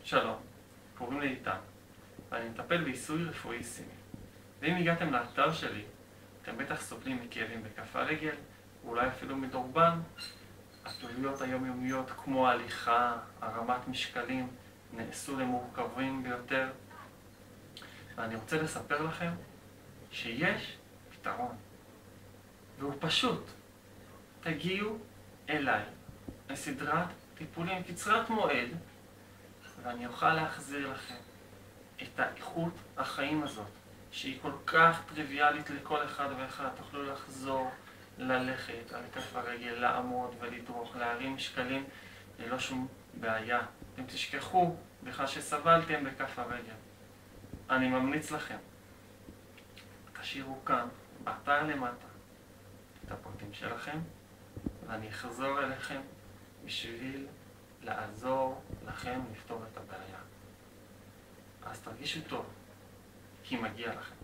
שלום, קוראים לי איתן, ואני מטפל בעיסוי רפואי סיני. ואם הגעתם לאתר שלי, אתם בטח סובלים מכאבים בכף הרגל, ואולי אפילו מדורבן. הפעילויות היומיומיות כמו הליכה, הרמת משקלים, נעשו למורכבים ביותר. ואני רוצה לספר לכם שיש פתרון. והוא פשוט. תגיעו אליי לסדרת טיפולים קצרת מועד, ואני אוכל להחזיר לכם את האיכות החיים הזאת, שהיא כל כך טריוויאלית לכל אחד ואחד. תוכלו לחזור, ללכת על כף הרגל, לעמוד ולדרוך, להרים משקלים ללא שום בעיה. אתם תשכחו בכלל שסבלתם בכף הרגל. אני ממליץ לכם, תשאירו כאן, באתר למטה, את הפרטים שלכם, ואני אחזור אליכם בשביל לעזור לכם לפתור את הבעיה. אז תרגישו טוב, כי מגיע לכם.